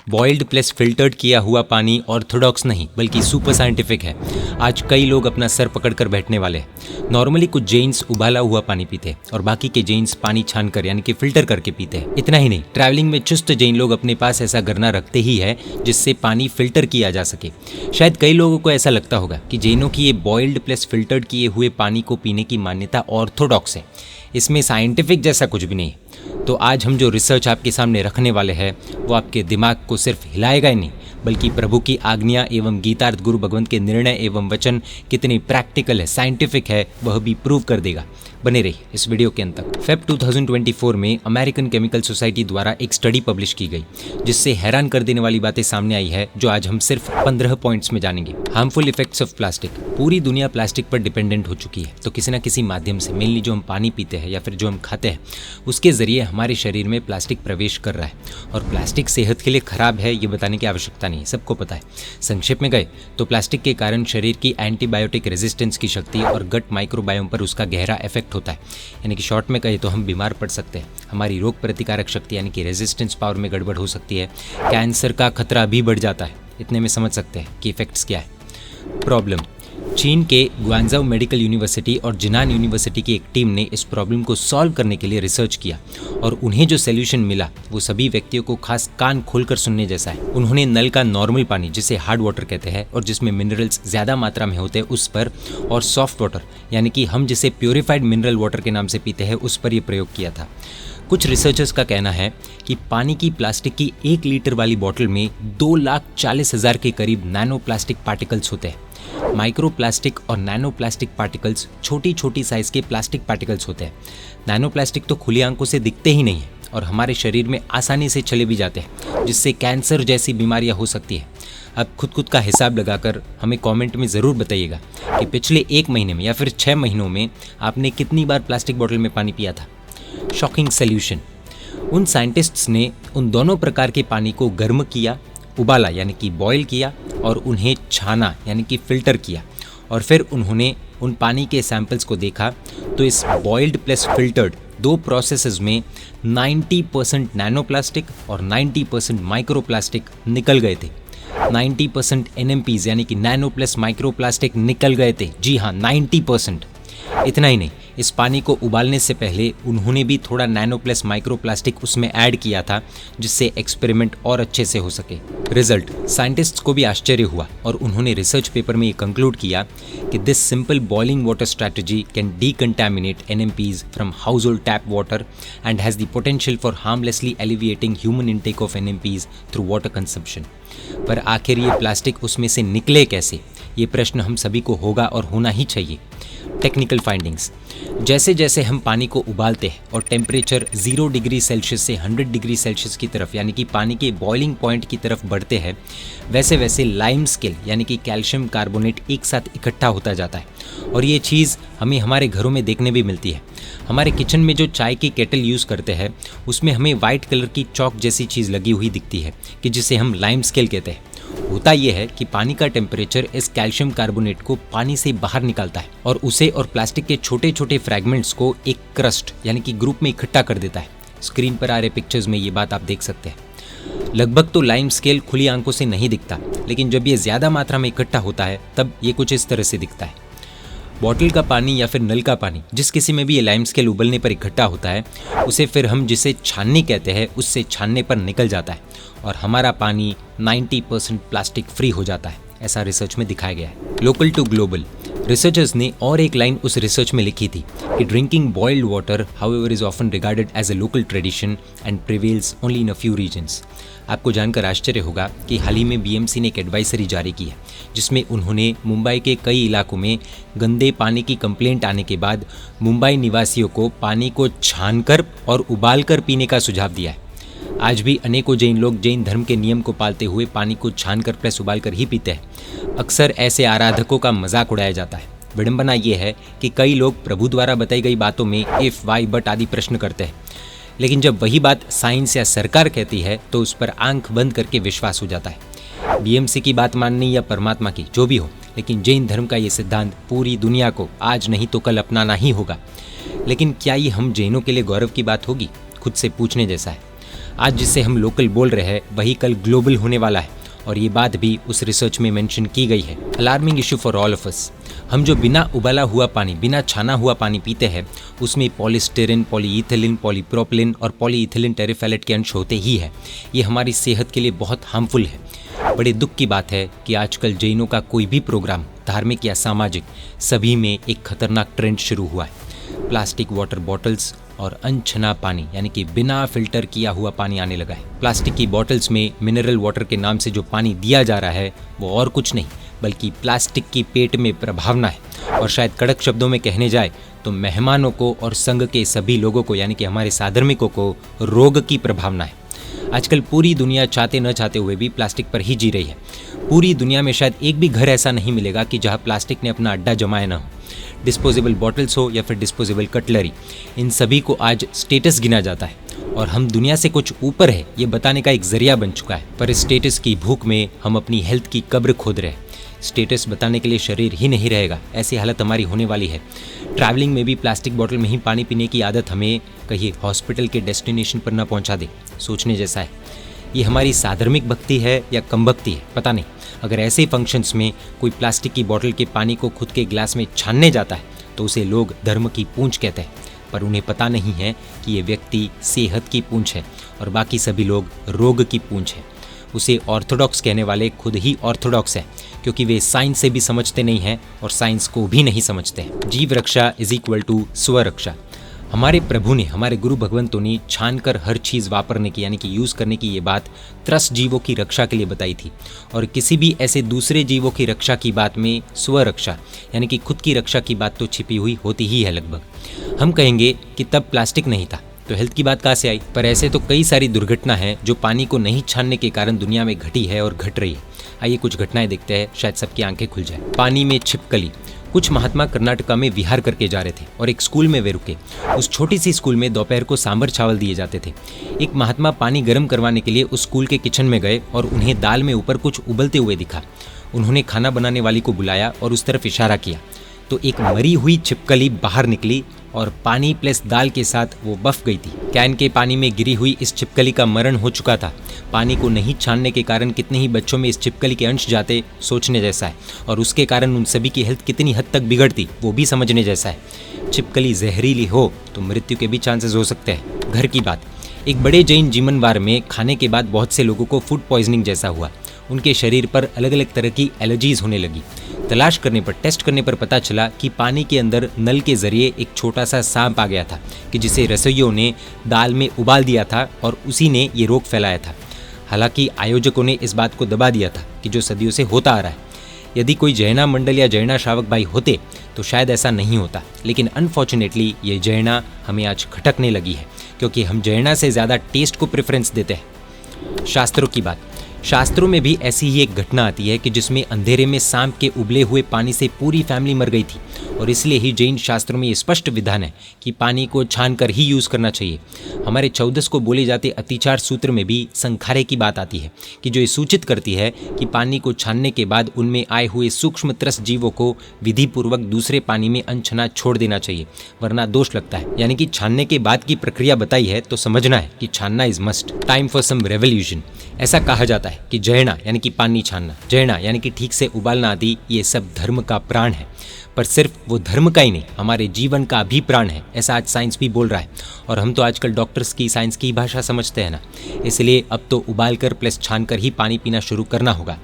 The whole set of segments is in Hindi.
बॉइल्ड प्लस फिल्टर्ड किया हुआ पानी ऑर्थोडॉक्स नहीं बल्कि सुपर साइंटिफिक है। आज कई लोग अपना सर पकड़कर बैठने वाले हैं। नॉर्मली कुछ जैन्स उबाला हुआ पानी पीते हैं और बाकी के जैन्स पानी छानकर यानी कि फिल्टर करके पीते हैं। इतना ही नहीं, ट्रैवलिंग में चुस्त जैन लोग अपने पास ऐसा गरना रखते ही है जिससे पानी फिल्टर किया जा सके। शायद कई लोगों को ऐसा लगता होगा कि जैनों की ये बॉइल्ड प्लस फिल्टर्ड किए हुए पानी को पीने की मान्यता ऑर्थोडॉक्स है, इसमें साइंटिफिक जैसा कुछ भी नहीं है। तो आज हम जो रिसर्च आपके सामने रखने वाले हैं वो आपके दिमाग को सिर्फ हिलाएगा ही नहीं बल्कि प्रभु की आज्ञा एवं गीतार्थ गुरु भगवंत के निर्णय एवं वचन कितने प्रैक्टिकल है, साइंटिफिक है, वह भी प्रूव कर देगा। बने रहिए इस वीडियो के अंत तक। फेब 2024 में अमेरिकन केमिकल सोसाइटी द्वारा एक स्टडी पब्लिश की गई जिससे हैरान कर देने वाली बातें सामने आई है जो आज हम सिर्फ 15 पॉइंट्स में जानेंगे। Harmful effects of plastic. पूरी दुनिया प्लास्टिक पर डिपेंडेंट हो चुकी है, तो किसी न किसी माध्यम से, मेनली जो हम पानी पीते हैं या फिर जो हम खाते हैं उसके जरिए हमारे शरीर में प्लास्टिक प्रवेश कर रहा है। और प्लास्टिक सेहत के लिए खराब है ये बताने की आवश्यकता नहीं है, सबको पता है। संक्षेप में गए तो प्लास्टिक के कारण शरीर की एंटीबायोटिक रेजिस्टेंस की शक्ति और गट माइक्रोबायोम पर उसका गहरा इफेक्ट होता है। यानी कि शॉर्ट में कहे तो हम बीमार पड़ सकते हैं, हमारी रोग प्रतिकारक शक्ति यानी कि रेजिस्टेंस पावर में गड़बड़ हो सकती है, कैंसर का खतरा भी बढ़ जाता है। इतने में समझ सकते हैं कि इफेक्ट्स क्या है। प्रॉब्लम। चीन के ग्वांगझाओ मेडिकल यूनिवर्सिटी और जिनान यूनिवर्सिटी की एक टीम ने इस प्रॉब्लम को सॉल्व करने के लिए रिसर्च किया और उन्हें जो सॉल्यूशन मिला वो सभी व्यक्तियों को खास कान खोलकर सुनने जैसा है। उन्होंने नल का नॉर्मल पानी जिसे हार्ड वाटर कहते हैं और जिसमें मिनरल्स ज़्यादा मात्रा में होते हैं उस पर, और सॉफ्ट वाटर यानी कि हम जिसे प्योरीफाइड मिनरल वाटर के नाम से पीते हैं उस पर यह प्रयोग किया था। कुछ रिसर्चर्स का कहना है कि पानी की प्लास्टिक की 1 लीटर वाली बोतल में 2,40,000 के करीब नैनो प्लास्टिक पार्टिकल्स होते हैं। माइक्रो प्लास्टिक और नैनो प्लास्टिक पार्टिकल्स छोटी छोटी साइज के प्लास्टिक पार्टिकल्स होते हैं। नैनो प्लास्टिक तो खुली आंखों से दिखते ही नहीं है और हमारे शरीर में आसानी से चले भी जाते हैं, जिससे कैंसर जैसी बीमारियां हो सकती है। अब खुद का हिसाब लगाकर हमें कमेंट में ज़रूर बताइएगा कि पिछले 1 महीने में या फिर 6 महीनों में आपने कितनी बार प्लास्टिक बोतल में पानी पिया था। Shocking solution. उन साइंटिस्ट्स ने उन दोनों प्रकार के पानी को गर्म किया, उबाला यानी कि बॉयल किया, और उन्हें छाना यानी कि फिल्टर किया, और फिर उन्होंने उन पानी के सैंपल्स को देखा तो इस बॉइल्ड प्लस फिल्टर्ड 2 प्रोसेसेस में 90% नैनो प्लास्टिक और 90% माइक्रो प्लास्टिक निकल गए थे। 90% NMPs यानी कि नैनो प्लस माइक्रो प्लास्टिक निकल गए थे। जी हाँ, 90%। इतना ही नहीं, इस पानी को उबालने से पहले उन्होंने भी थोड़ा नैनो प्लस माइक्रो प्लास्टिक उसमें ऐड किया था जिससे एक्सपेरिमेंट और अच्छे से हो सके। रिजल्ट। साइंटिस्ट्स को भी आश्चर्य हुआ और उन्होंने रिसर्च पेपर में ये कंक्लूड किया कि this simple boiling water strategy can decontaminate NMPs from household tap water and has the potential for harmlessly alleviating human intake of NMPs through water consumption. पर आखिर ये प्लास्टिक उसमें से निकले कैसे, ये प्रश्न हम सभी को होगा और होना ही चाहिए। Technical findings. जैसे जैसे हम पानी को उबालते हैं और टेम्परेचर 0 डिग्री सेल्सियस से 100 डिग्री सेल्सियस की तरफ यानी कि पानी के बॉइलिंग पॉइंट की तरफ बढ़ते हैं, वैसे वैसे लाइम स्केल यानी कि कैल्शियम कार्बोनेट एक साथ इकट्ठा होता जाता है। और ये चीज़ हमें हमारे घरों में देखने भी मिलती है। हमारे किचन में जो चाय की केटल यूज़ करते हैं उसमें हमें वाइट कलर की चौक जैसी चीज़ लगी हुई दिखती है कि जिसे हम लाइम स्केल कहते हैं। होता यह है कि पानी का टेम्परेचर इस कैल्शियम कार्बोनेट को पानी से बाहर निकालता है और उसे और प्लास्टिक के छोटे छोटे फ्रैगमेंट्स को एक क्रस्ट यानी कि ग्रुप में इकट्ठा कर देता है। स्क्रीन पर आ रहे पिक्चर्स में ये बात आप देख सकते हैं। लगभग तो लाइम स्केल खुली आंखों से नहीं दिखता, लेकिन जब ये ज़्यादा मात्रा में इकट्ठा होता है तब ये कुछ इस तरह से दिखता है। बॉटल का पानी या फिर नल का पानी जिस किसी में भी ये लाइम स्केल उबलने पर इकट्ठा होता है उसे फिर हम जिसे छाननी कहते हैं उससे छानने पर निकल जाता है और हमारा पानी 90% प्लास्टिक फ्री हो जाता है, ऐसा रिसर्च में दिखाया गया है। Local to global. रिसर्चर्स ने और एक लाइन उस रिसर्च में लिखी थी कि drinking boiled water however is often regarded as a local tradition and prevails only in a few regions. आपको जानकर आश्चर्य होगा कि हाल ही में BMC ने एक एडवाइजरी जारी की है जिसमें उन्होंने मुंबई के कई इलाकों में गंदे पानी की कंप्लेंट आने के बाद मुंबई निवासियों को पानी को छानकर और उबालकर पीने का सुझाव दिया है। आज भी अनेकों जैन लोग जैन धर्म के नियम को पालते हुए पानी को छानकर प्लस उबालकर ही पीते हैं। अक्सर ऐसे आराधकों का मजाक उड़ाया जाता है। विडंबना ये है कि कई लोग प्रभु द्वारा बताई गई बातों में इफ, वाई, बट आदि प्रश्न करते हैं, लेकिन जब वही बात साइंस या सरकार कहती है तो उस पर आंख बंद करके विश्वास हो जाता है। BMC की बात माननी या परमात्मा की, जो भी हो, लेकिन जैन धर्म का ये सिद्धांत पूरी दुनिया को आज नहीं तो कल अपनाना ही होगा। लेकिन क्या ये हम जैनों के लिए गौरव की बात होगी? खुद से पूछने जैसा है। आज जिसे हम लोकल बोल रहे हैं वही कल ग्लोबल होने वाला है, और ये बात भी उस रिसर्च में मेंशन की गई है। Alarming issue for all of us. हम जो बिना उबाला हुआ पानी, बिना छाना हुआ पानी पीते हैं उसमें पॉलीस्टीरीन, पॉलीइथिलीन, पॉलीप्रोपिलीन और पॉलीइथिलीन टेरिफेलेट के अंश होते ही है। ये हमारी सेहत के लिए बहुत हार्मफुल है। बड़े दुख की बात है कि आजकल जैनों का कोई भी प्रोग्राम, धार्मिक या सामाजिक, सभी में एक खतरनाक ट्रेंड शुरू हुआ है। प्लास्टिक वाटर बॉटल्स और अनछना पानी यानी कि बिना फिल्टर किया हुआ पानी आने लगा है। प्लास्टिक की बॉटल्स में मिनरल वाटर के नाम से जो पानी दिया जा रहा है वो और कुछ नहीं बल्कि प्लास्टिक की पेट में प्रभावना है, और शायद कड़क शब्दों में कहने जाए तो मेहमानों को और संघ के सभी लोगों को यानी कि हमारे साधर्मिकों को रोग की प्रभावना है। आजकल पूरी दुनिया चाहते न चाहते हुए भी प्लास्टिक पर ही जी रही है। पूरी दुनिया में शायद एक भी घर ऐसा नहीं मिलेगा कि जहां प्लास्टिक ने अपना अड्डा जमाया ना हो। डिस्पोजेबल बॉटल्स हो या फिर डिस्पोजेबल कटलरी, इन सभी को आज स्टेटस गिना जाता है और हम दुनिया से कुछ ऊपर है ये बताने का एक जरिया बन चुका है। पर इस स्टेटस की भूख में हम अपनी हेल्थ की कब्र खोद रहे हैं। स्टेटस बताने के लिए शरीर ही नहीं रहेगा, ऐसी हालत हमारी होने वाली है। ट्रैवलिंग में भी प्लास्टिक बोतल में ही पानी पीने की आदत हमें कहीं हॉस्पिटल के डेस्टिनेशन पर न पहुंचा दे, सोचने जैसा है। ये हमारी साधर्मिक भक्ति है या कम भक्ति है, पता नहीं। अगर ऐसे फंक्शंस में कोई प्लास्टिक की बोतल के पानी को खुद के गिलास में छानने जाता है तो उसे लोग धर्म की पूंछ कहते हैं, पर उन्हें पता नहीं है कि ये व्यक्ति सेहत की पूंछ है और बाकी सभी लोग रोग की पूंछ है। उसे ऑर्थोडॉक्स कहने वाले खुद ही ऑर्थोडॉक्स है क्योंकि वे साइंस से भी समझते नहीं हैं और साइंस को भी नहीं समझते हैं। जीव रक्षा इज इक्वल टू स्वरक्षा। हमारे प्रभु ने, हमारे गुरु भगवंतों ने छानकर हर चीज़ वापरने की यानी कि यूज़ करने की ये बात त्रस्त जीवों की रक्षा के लिए बताई थी, और किसी भी ऐसे दूसरे जीवों की रक्षा की बात में स्वरक्षा यानी कि खुद की रक्षा की बात तो छिपी हुई होती ही है लगभग। हम कहेंगे कि तब प्लास्टिक नहीं था तो हेल्थ की बात कहाँ से आई, पर ऐसे तो कई सारी दुर्घटना है जो पानी को नहीं छानने के कारण दुनिया में घटी है और घट रही है। आइए कुछ घटनाएं देखते हैं, शायद सबकी आंखें खुल जाए। पानी में छिपकली। कुछ महात्मा कर्नाटका में विहार करके जा रहे थे और एक स्कूल में वे रुके। उस छोटी सी स्कूल में दोपहर को सांभर चावल दिए जाते थे। एक महात्मा पानी गर्म करवाने के लिए उस स्कूल के किचन में गए और उन्हें दाल में ऊपर कुछ उबलते हुए दिखा। उन्होंने खाना बनाने वाली को बुलाया और उस तरफ इशारा किया तो एक मरी हुई छिपकली बाहर निकली और पानी प्लस दाल के साथ वो बफ गई थी। कैन के पानी में गिरी हुई इस छिपकली का मरण हो चुका था। पानी को नहीं छानने के कारण कितने ही बच्चों में इस छिपकली के अंश जाते, सोचने जैसा है, और उसके कारण उन सभी की हेल्थ कितनी हद तक बिगड़ती वो भी समझने जैसा है। छिपकली जहरीली हो तो मृत्यु के भी चांसेस हो सकते हैं। घर की बात। एक बड़े जैन जीवनवार में खाने के बाद बहुत से लोगों को फूड पॉइजनिंग जैसा हुआ। उनके शरीर पर अलग अलग तरह की एलर्जीज होने लगी। तलाश करने पर, टेस्ट करने पर पता चला कि पानी के अंदर नल के जरिए एक छोटा सा सांप आ गया था कि जिसे रसोइयों ने दाल में उबाल दिया था और उसी ने ये रोग फैलाया था। हालांकि आयोजकों ने इस बात को दबा दिया था कि जो सदियों से होता आ रहा है। यदि कोई जैना मंडल या जैना श्रावक भाई होते तो शायद ऐसा नहीं होता, लेकिन अनफॉर्चुनेटली ये जैना हमें आज खटकने लगी है क्योंकि हम जैना से ज़्यादा टेस्ट को प्रेफरेंस देते हैं। शास्त्रों की बात। शास्त्रों में भी ऐसी ही एक घटना आती है कि जिसमें अंधेरे में सांप के उबले हुए पानी से पूरी फैमिली मर गई थी, और इसलिए ही जैन शास्त्रों में ये स्पष्ट विधान है कि पानी को छानकर ही यूज़ करना चाहिए। हमारे 14 को बोले जाते अतिचार सूत्र में भी संखारे की बात आती है कि जो ये सूचित करती है कि पानी को छानने के बाद उनमें आए हुए सूक्ष्म त्रस्त जीवों को विधिपूर्वक दूसरे पानी में अनछना छोड़ देना चाहिए, वरना दोष लगता है। यानी कि छानने के बाद की प्रक्रिया बताई है तो समझना है कि छानना is must. Time for some revolution. ऐसा कहा जाता है कि जैना यानी कि पानी छानना, जैना यानी कि ठीक से उबालना आदि ये सब धर्म का प्राण है, पर सिर्फ वो धर्म का ही नहीं हमारे जीवन का भी प्राण है, ऐसा आज साइंस भी बोल रहा है। और हम तो आजकल डॉक्टर्स की साइंस की भाषा समझते हैं ना, इसलिए अब तो उबालकर प्लस छानकर ही पानी पीना शुरू करना होगा।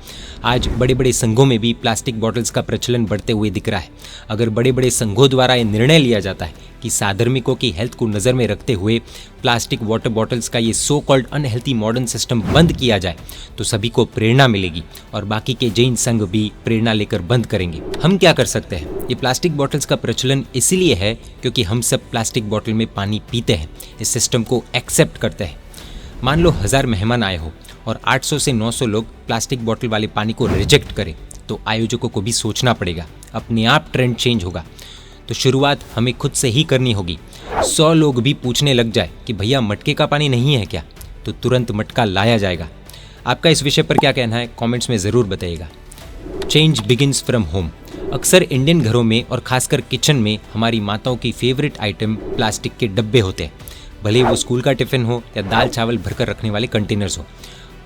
आज बड़े बड़े संघों में भी प्लास्टिक बॉटल्स का प्रचलन बढ़ते हुए दिख रहा है। अगर बड़े बड़े संघों द्वारा ये निर्णय लिया जाता है कि साधर्मिकों की हेल्थ को नज़र में रखते हुए प्लास्टिक वाटर बॉटल्स का ये so called unhealthy modern system बंद किया जाए तो सभी को प्रेरणा मिलेगी और बाकी के जैन संघ भी प्रेरणा लेकर बंद करेंगे। हम क्या कर सकते हैं? ये प्लास्टिक बॉटल्स का प्रचलन इसीलिए है क्योंकि हम सब प्लास्टिक बॉटल में पानी पीते हैं, इस सिस्टम को एक्सेप्ट करते हैं। मान लो 1000 मेहमान आए हो और 800 से 900 लोग प्लास्टिक बॉटल वाले पानी को रिजेक्ट करें तो आयोजकों को भी सोचना पड़ेगा, अपने आप ट्रेंड चेंज होगा। तो शुरुआत हमें खुद से ही करनी होगी। 100 लोग भी पूछने लग जाए कि भैया मटके का पानी नहीं है क्या, तो तुरंत मटका लाया जाएगा। आपका इस विषय पर क्या कहना है कमेंट्स में ज़रूर बताइएगा। Change begins from home. अक्सर इंडियन घरों में और खासकर किचन में हमारी माताओं की फेवरेट आइटम प्लास्टिक के डब्बे होते हैं। भले वो स्कूल का टिफिन हो या दाल चावल भरकर रखने वाले कंटेनर्स हो।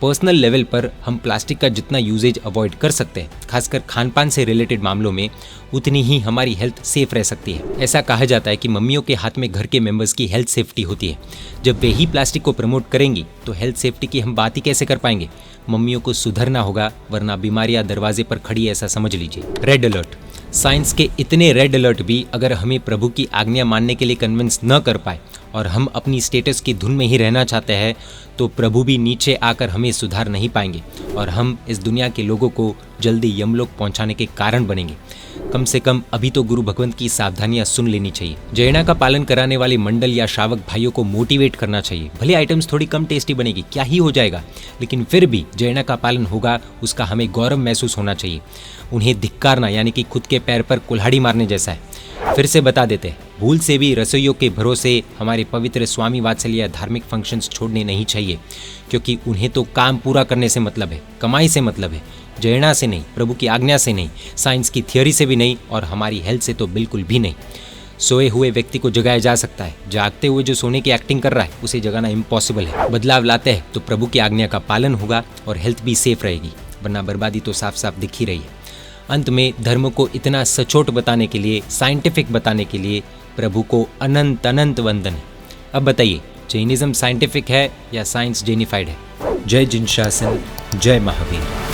पर्सनल लेवल पर हम प्लास्टिक का जितना यूजेज अवॉइड कर सकते हैं, खासकर खान पान से रिलेटेड मामलों में, उतनी ही हमारी हेल्थ सेफ रह सकती है। ऐसा कहा जाता है कि मम्मियों के हाथ में घर के मेंबर्स की हेल्थ सेफ्टी होती है। जब वे ही प्लास्टिक को प्रमोट करेंगी तो हेल्थ सेफ्टी की हम बात ही कैसे कर पाएंगे। मम्मियों को सुधरना होगा, वरना बीमारियां दरवाजे पर खड़ी है, ऐसा समझ लीजिए। Red alert. साइंस के इतने रेड अलर्ट भी अगर हमें प्रभु की आज्ञा मानने के लिए कन्विंस न कर पाए और हम अपनी स्टेटस की धुन में ही रहना चाहते हैं, तो प्रभु भी नीचे आकर हमें सुधार नहीं पाएंगे और हम इस दुनिया के लोगों को जल्दी यमलोक पहुंचाने के कारण बनेंगे। कम से कम अभी तो गुरु भगवंत की सावधानियां सुन लेनी चाहिए। जैना का पालन कराने वाले मंडल या श्रावक भाइयों को मोटिवेट करना चाहिए। भले आइटम्स थोड़ी कम टेस्टी बनेगी, क्या ही हो जाएगा, लेकिन फिर भी जैना का पालन होगा, उसका हमें गौरव महसूस होना चाहिए। उन्हें धिक्कारना यानी कि खुद के पैर पर कुल्हाड़ी मारने जैसा है। फिर से बता देते हैं, भूल से भी रसोइयों के भरोसे हमारे पवित्र स्वामी वात्सल्य या धार्मिक फंक्शंस छोड़ने नहीं चाहिए, क्योंकि उन्हें तो काम पूरा करने से मतलब है, कमाई से मतलब है, जयना से नहीं, प्रभु की आज्ञा से नहीं, साइंस की थियोरी से भी नहीं और हमारी हेल्थ से तो बिल्कुल भी नहीं। सोए हुए व्यक्ति को जगाया जा सकता है, जागते हुए जो सोने की एक्टिंग कर रहा है उसे जगाना इम्पॉसिबल है। बदलाव लाते हैं तो प्रभु की आज्ञा का पालन होगा और हेल्थ भी सेफ रहेगी, वरना बर्बादी तो साफ साफ दिख ही रही है। अंत में धर्म को इतना सचोट बताने के लिए, साइंटिफिक बताने के लिए प्रभु को अनंत अनंत वंदन है। अब बताइए, जैनिज्म साइंटिफिक है या साइंस जेनिफाइड है? जय जिन शासन, जय महावीर।